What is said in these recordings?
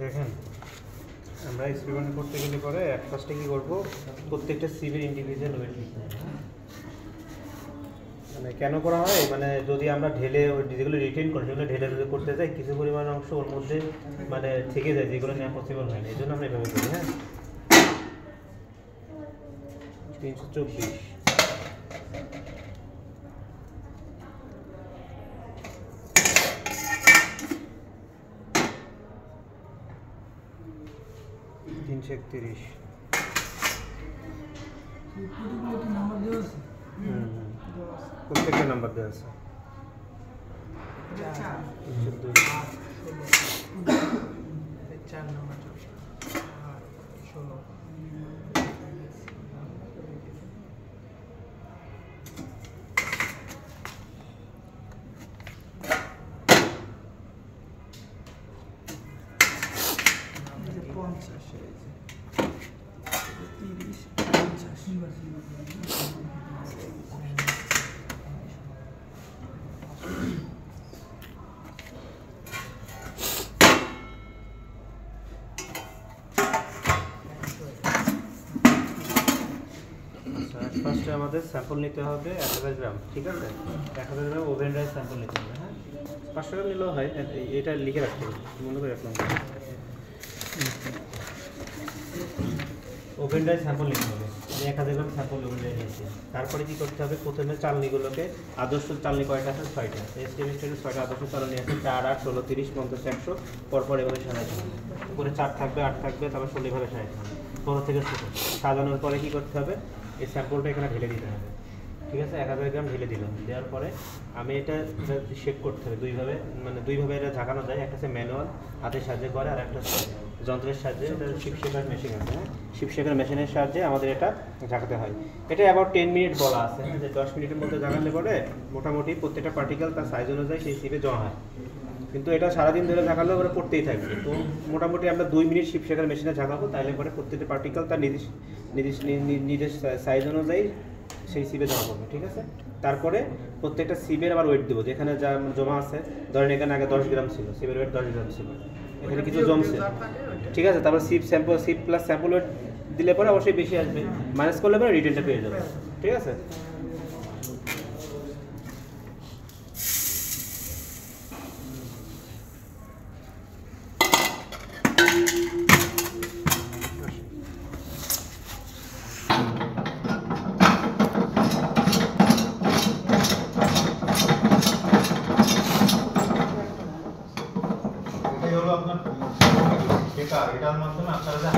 দেখেন আমরা এক্সপেরিমেন্ট করতে গেলে পরে এক ফার্স্টে কী করবো, প্রত্যেকটা সিভির ইন্ডিভিজুয়াল ওয়েট লিখতে হবে। মানে কেন করা হয়, মানে যদি আমরা ঢেলে ওই যেগুলো রিটেন করি সেগুলো ঢেলে যদি করতে যাই কিছু পরিমাণ অংশ ওর মধ্যে মানে থেকে যায়, যেগুলো নেওয়া পসিবল হয় না, এই জন্য আমরা এভাবে করি। হ্যাঁ 324 331 প্রত্যেকটা নাম্বার দেওয়া আছে। ফার্স্টে আমাদের স্যাম্পল নিতে হবে 1000 গ্রাম, ঠিক আছে? 1000 গ্রাম ওভেন রাইস স্যাম্পল নিতে হবে। হ্যাঁ 500 গ্রাম নিলেও হয়, এটা লিখে রাখতে হবে, মনে করে রাখলাম। ওভেন রাইস স্যাম্পল নিতে হবে, 1000 গ্রাম স্যাম্পল ওভেন রাইস নিয়েছি। তারপরে কী করতে হবে, প্রথমে চালনিগুলোকে, আদর্শ চালনি কয়টা আছে? 6টা। এস্টিমেটেড 6টা আদর্শ চালনি আছে, 4, 8, 16, 30, 50, 100, পরপর এভাবে সাজাতে হবে। উপরে 4 থাকবে, 8 থাকবে, তারপর 16 এভাবে সাজাতে হবে, বড় থেকে ছোটো। সাজানোর পরে কী করতে হবে, এই স্যাম্পলটা এখানে ঢেলে দিতে হবে, ঠিক আছে? 1000 গ্রাম ঢেলে দিলাম। দেওয়ার পরে আমি এটা শেপ করতে হবে দুইভাবে, মানে দুইভাবে এটা ঝাঁকানো যায়। একটা হচ্ছে ম্যানুয়াল হাতের সাহায্যে করে, আর একটা যন্ত্রের সাহায্যে, এটা শিপ শেকার মেশিন আছে। হ্যাঁ শিপ শেকার মেশিনের সাহায্যে আমাদের এটা ঝাঁকাতে হয়। এটা অ্যাবাউট 10 মিনিট বলা আছে, যে 10 মিনিটের মধ্যে ঝাঁকালে পরে মোটামুটি প্রত্যেকটা পার্টিকেল তার সাইজ অনুযায়ী সেই শিপে জমা হয়। কিন্তু এটা সারাদিন ধরে ঝাঁকালেও পরে পড়তেই থাকবে। তো মোটামুটি আমরা 2 মিনিট শিপ শেকার মেশিনে ঝাঁকাবো, তাইলে পরে প্রত্যেকটা পার্টিকেল তার নিজের সাইজ অনুযায়ী সেই সিপে জমা করবো, ঠিক আছে? তারপরে প্রত্যেকটা সিপের আবার ওয়েট দেবো, যেখানে যা জমা আছে। ধরেন এখানে আগে 10 গ্রাম ছিল, সিপের ওয়েট 10 গ্রাম ছিল, এখানে কিছু জমছে, ঠিক আছে? তারপর সিপ প্লাস স্যাম্পল ওয়েট দিলে পরে অবশ্যই বেশি আসবে, মাইনাস করলে পরে রিটেনটা পেয়ে যাবে, ঠিক আছে? এটার মাধ্যমে আপনারা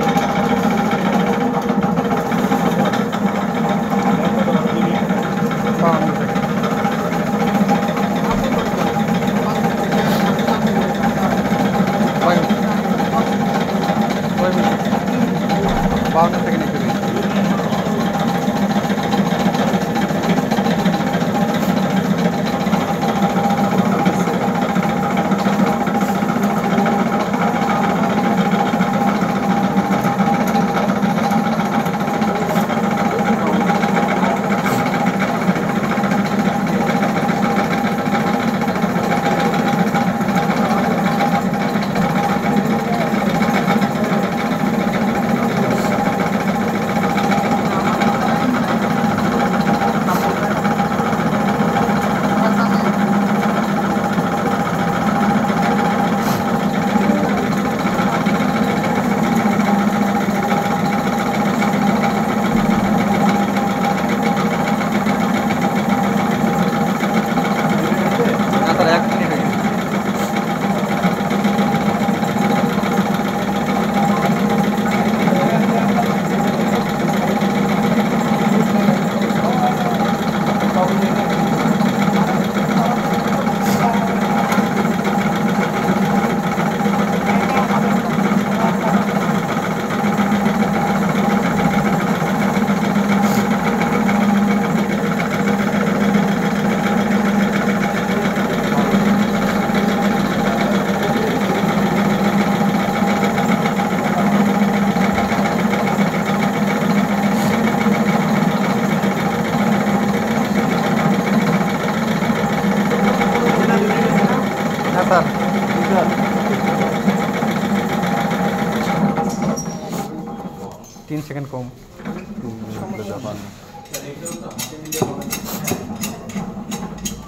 3 সেকেন্ড কম।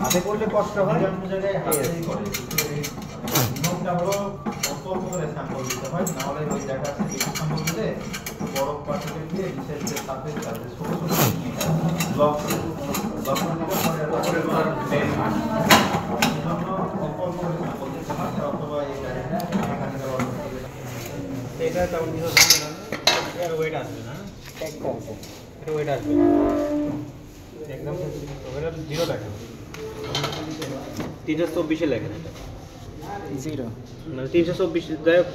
হাতে করলে কষ্ট হয়, অন্য জায়গায় হাতেই করে। নিয়মটা হলো অল্প অল্প করে স্যাম্পল দিতে হয়, না হলে ওই দেখা যাচ্ছে বেশি স্যাম্পল দিলে বড় পার্টিকেল দিয়ে রিসার্চের সাথে তাদের ছোট ছোট ব্লক করে দিলে পরে ওপরের পর বের হয়। এই জন্য অল্প অল্প করে স্যাম্পল দিতে হয়, অথবা এটা তেমন কিছু হবে না, এর ওয়েট আসবে না, একটা আছে এটা ওয়েট আসবে একদম ওটা 0 লেখা, 324 লেখেন এটা 0 মানে 324 যাই হোক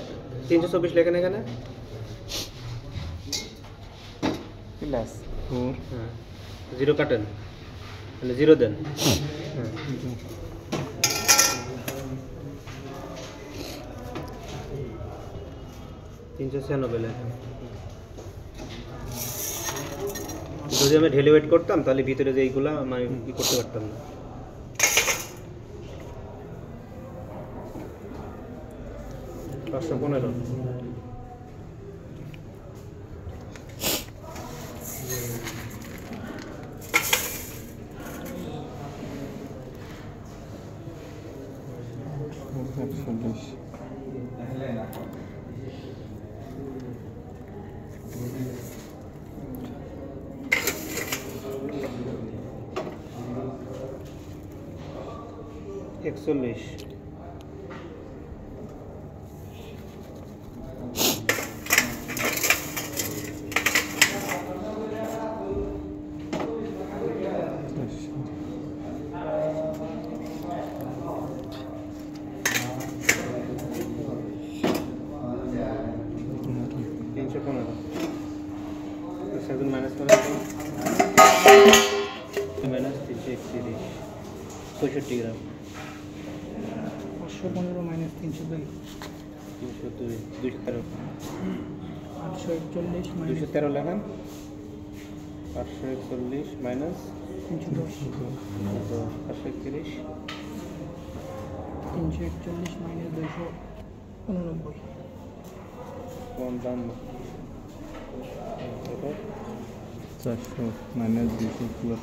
324 লেখেন এখানে প্লাস 4 হ্যাঁ 0 কাটেন মানে 0 দেন হ্যাঁ 396 লেখেন। যদি আমি ঢেলে ওয়েট করতাম তাহলে ভিতরে যে এইগুলা মানে কি করতে পারতাম না। পাঁচশো 15 41 315 সেগুন মাইনাস করে মাইনাস 331 65 গ্রাম 515 মাইনাস 302 302 213 841 মাইনাস 213 লেখেন 541 মাইনাস 310 531 341 মাইনাস 289 55 400 মাইনাস 276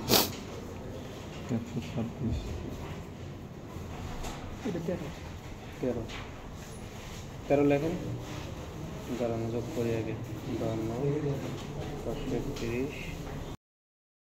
126 এটা 13 13 লেখেন দাঁড়ানো যোগ করি আগে 52 531